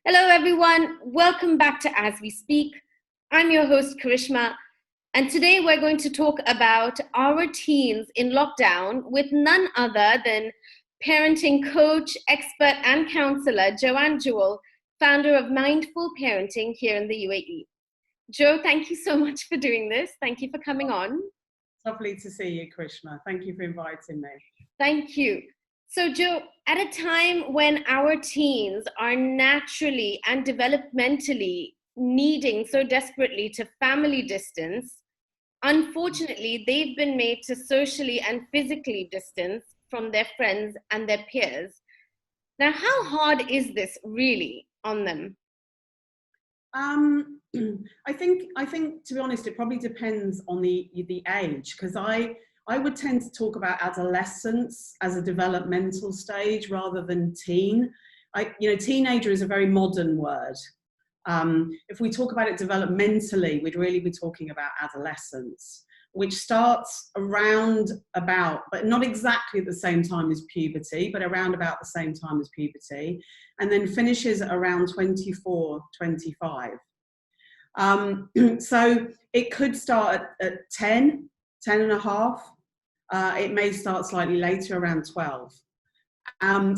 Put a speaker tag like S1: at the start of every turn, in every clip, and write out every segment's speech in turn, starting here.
S1: Hello, everyone. Welcome back to As We Speak. I'm your host, Karishma, and today we're going to talk about our teens in lockdown with none other than parenting coach, expert, and counselor, Joanne Jewell, founder of Mindful Parenting here in the UAE. Jo, thank you so much for doing this. Thank you for coming on.
S2: Lovely to see you, Krishna. Thank you for inviting me.
S1: Thank you. So, Jo, at a time when our teens are naturally and developmentally needing so desperately to family distance, unfortunately, they've been made to socially and physically distance from their friends and their peers. Now, how hard is this really on them?
S2: I think to be honest, it probably depends on the age, because I would tend to talk about adolescence as a developmental stage rather than teen. Teenager is a very modern word. If we talk about it developmentally, we'd really be talking about adolescence, which starts around about, but not exactly at the same time as puberty, but around about the same time as puberty, and then finishes at around 24, 25. So it could start at 10 and a half. It may start slightly later, around 12.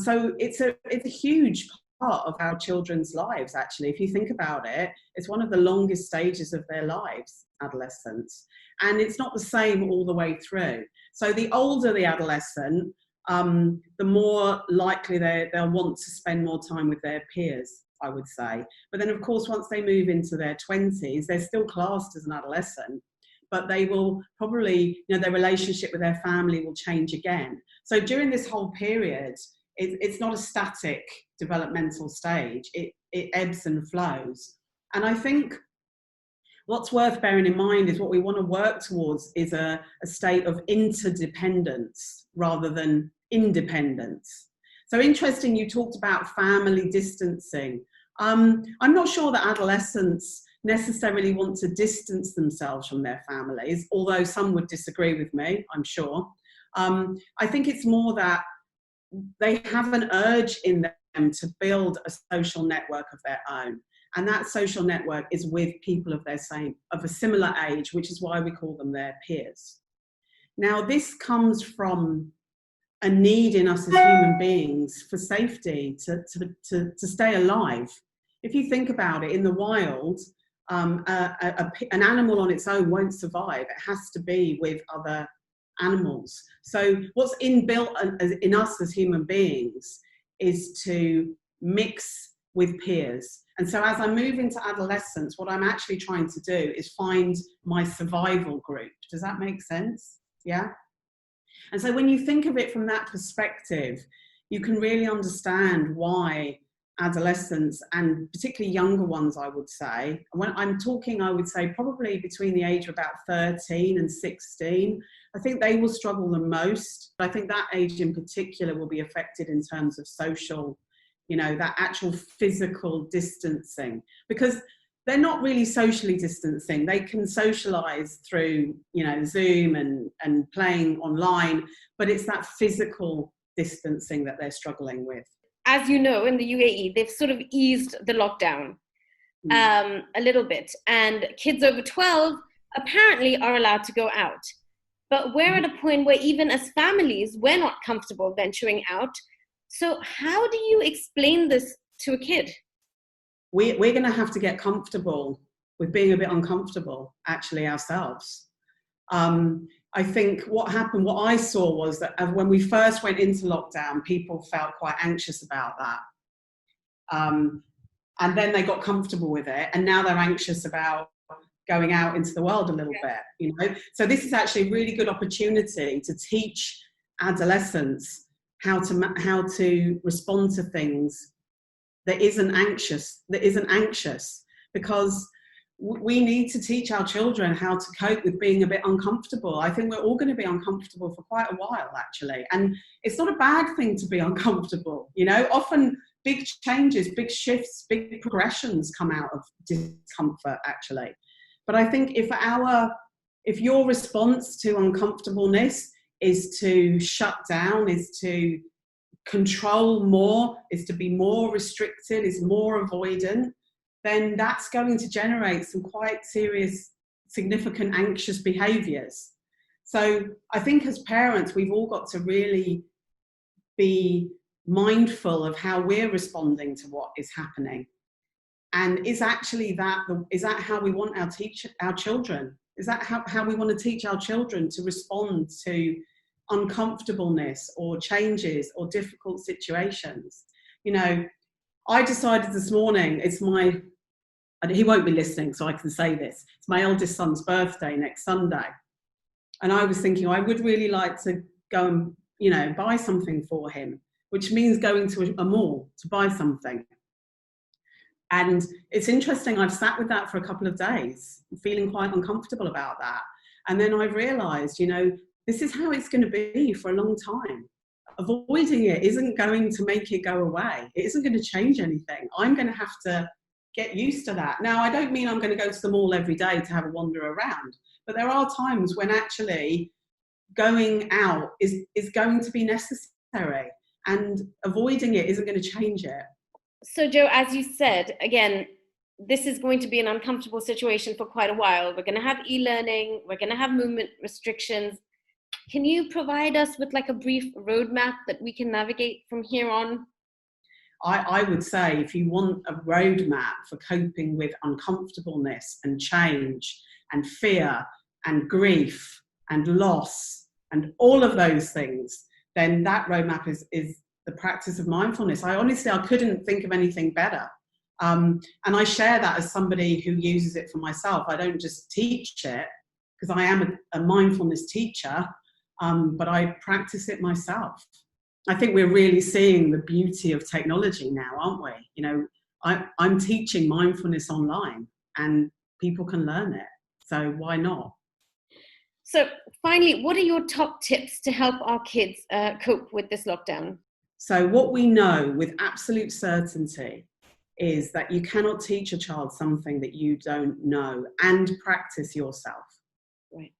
S2: So it's a huge part of our children's lives, actually. If you think about it, it's one of the longest stages of their lives, adolescence. And it's not the same all the way through. So the older the adolescent, the more likely they'll want to spend more time with their peers, I would say. But then, of course, once they move into their 20s, they're still classed as an adolescent, but they will probably, their relationship with their family will change again. So during this whole period, it's not a static developmental stage. It ebbs and flows. And I think what's worth bearing in mind is what we want to work towards is a state of interdependence rather than independence. So interesting, you talked about family distancing. I'm not sure that adolescents necessarily want to distance themselves from their families, although some would disagree with me, I'm sure. I think it's more that they have an urge in them to build a social network of their own. And that social network is with people of a similar age, which is why we call them their peers. Now, this comes from a need in us as human beings for safety, to stay alive. If you think about it, in the wild, an animal on its own won't survive. It has to be with other animals. So what's inbuilt in us as human beings is to mix with peers. And so as I move into adolescence, what I'm actually trying to do is find my survival group. Does that make sense? Yeah? And so when you think of it from that perspective, you can really understand why adolescents, and particularly younger ones, I would say, when I'm talking, I would say probably between the age of about 13 and 16, I think they will struggle the most. I think that age in particular will be affected in terms of social, that actual physical distancing, because they're not really socially distancing. They can socialize through, Zoom and playing online, but it's that physical distancing that they're struggling with.
S1: As you know, in the UAE, they've sort of eased the lockdown a little bit, and kids over 12 apparently are allowed to go out. But we're at a point where even as families, we're not comfortable venturing out. So how do you explain this to a kid?
S2: We're going to have to get comfortable with being a bit uncomfortable, actually, ourselves. I think what I saw was that when we first went into lockdown, people felt quite anxious about that. And then they got comfortable with it, and now they're anxious about going out into the world a little bit, So this is actually a really good opportunity to teach adolescents how to respond to things that isn't anxious, because we need to teach our children how to cope with being a bit uncomfortable. I think we're all going to be uncomfortable for quite a while, actually. And it's not a bad thing to be uncomfortable. Often big changes, big shifts, big progressions come out of discomfort, actually. But I think if your response to uncomfortableness is to shut down, is to control more, is to be more restricted, is more avoidant, then that's going to generate some quite serious, significant anxious behaviours. So I think as parents, we've all got to really be mindful of how we're responding to what is happening. And is that how we want our children? Is that how we want to teach our children to respond to uncomfortableness or changes or difficult situations? You know, I decided this morning, he won't be listening, so I can say this. It's my eldest son's birthday next Sunday. And I was thinking I would really like to go and, buy something for him, which means going to a mall to buy something. And it's interesting, I've sat with that for a couple of days, feeling quite uncomfortable about that. And then I've realised, this is how it's going to be for a long time. Avoiding it isn't going to make it go away. It isn't going to change anything. I'm going to have to get used to that. Now, I don't mean I'm going to go to the mall every day to have a wander around, but there are times when actually going out is going to be necessary, and avoiding it isn't going to change it.
S1: So, Jo, as you said, again, this is going to be an uncomfortable situation for quite a while. We're going to have e-learning. We're going to have movement restrictions. Can you provide us with like a brief roadmap that we can navigate from here on?
S2: I would say if you want a roadmap for coping with uncomfortableness and change and fear and grief and loss and all of those things, then that roadmap is the practice of mindfulness. I couldn't think of anything better. And I share that as somebody who uses it for myself. I don't just teach it because I am a mindfulness teacher, but I practice it myself. I think we're really seeing the beauty of technology now, aren't we? I'm teaching mindfulness online and people can learn it. So why not?
S1: So finally, what are your top tips to help our kids cope with this lockdown?
S2: So what we know with absolute certainty is that you cannot teach a child something that you don't know and practice yourself.
S1: Right.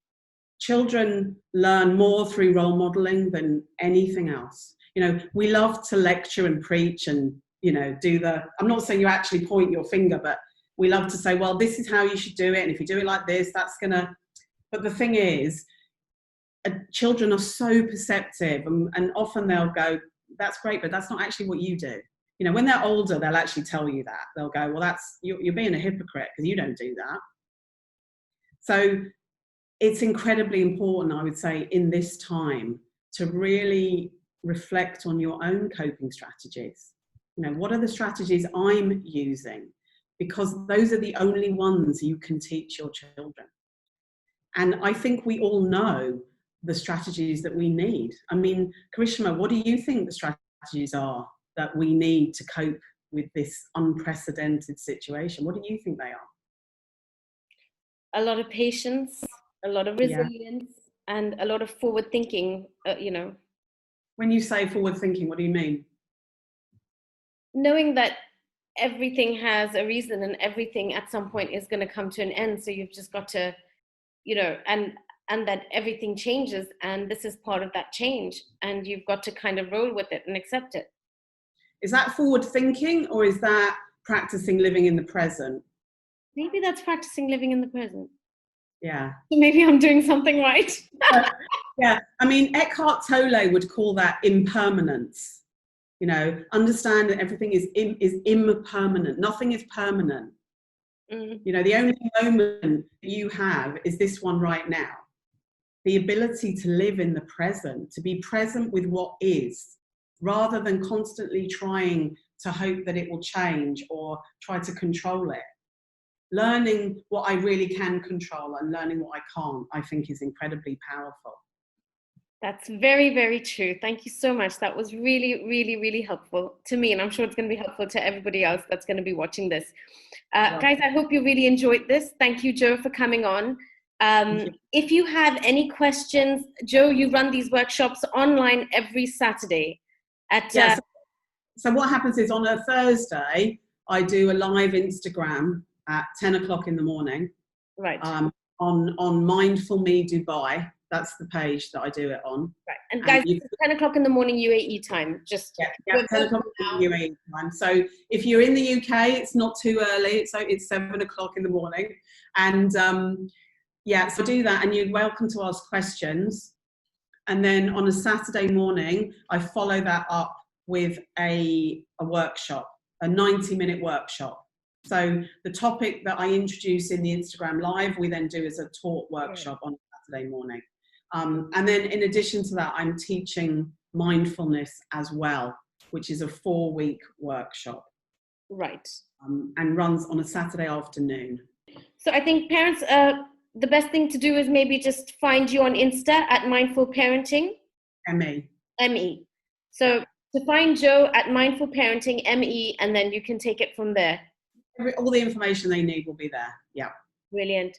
S2: Children learn more through role modeling than anything else. We love to lecture and preach and, I'm not saying you actually point your finger, but we love to say, well, this is how you should do it. And if you do it like this, but the thing is, children are so perceptive and often they'll go, that's great, but that's not actually what you do. When they're older, they'll actually tell you that. They'll go, well, you're being a hypocrite because you don't do that. So it's incredibly important, I would say, in this time to really reflect on your own coping strategies. What are the strategies I'm using? Because those are the only ones you can teach your children. And I think we all know the strategies that we need. I mean, Karishma, what do you think the strategies are that we need to cope with this unprecedented situation? What do you think they are?
S1: A lot of patience, a lot of resilience, and a lot of forward thinking,
S2: When you say forward thinking, what do you mean?
S1: Knowing that everything has a reason and everything at some point is going to come to an end. So you've just got to, and that everything changes and this is part of that change and you've got to kind of roll with it and accept it.
S2: Is that forward thinking or is that practicing living in the present?
S1: Maybe that's practicing living in the present.
S2: Yeah.
S1: Maybe I'm doing something right.
S2: Yeah. I mean, Eckhart Tolle would call that impermanence. Understand that everything is impermanent. Nothing is permanent. The only moment you have is this one right now. The ability to live in the present, to be present with what is, rather than constantly trying to hope that it will change or try to control it. Learning what I really can control and learning what I can't, I think is incredibly powerful.
S1: That's very, very true. Thank you so much. That was really, really, really helpful to me. And I'm sure it's going to be helpful to everybody else that's going to be watching this. Guys, I hope you really enjoyed this. Thank you, Jo, for coming on. If you have any questions, Jo, you run these workshops online every Saturday.
S2: So what happens is on a Thursday, I do a live Instagram at 10 o'clock in the morning.
S1: Right.
S2: On Mindful Me Dubai. That's the page that I do it on.
S1: Right. And guys, it's 10 o'clock in the morning UAE time. Just
S2: 10 o'clock in the UAE time. So if you're in the UK, it's not too early. So it's 7 o'clock in the morning. And so do that, and you're welcome to ask questions. And then on a Saturday morning, I follow that up with a workshop, a 90-minute workshop. So the topic that I introduce in the Instagram Live, we then do as a taught workshop on a Saturday morning. And then in addition to that, I'm teaching mindfulness as well, which is a 4-week workshop.
S1: Right.
S2: And runs on a Saturday afternoon.
S1: So I think parents, the best thing to do is maybe just find you on Insta at Mindful Parenting. ME. So to find Jo at Mindful Parenting, ME, and then you can take it from there.
S2: All the information they need will be there. Yeah.
S1: Brilliant.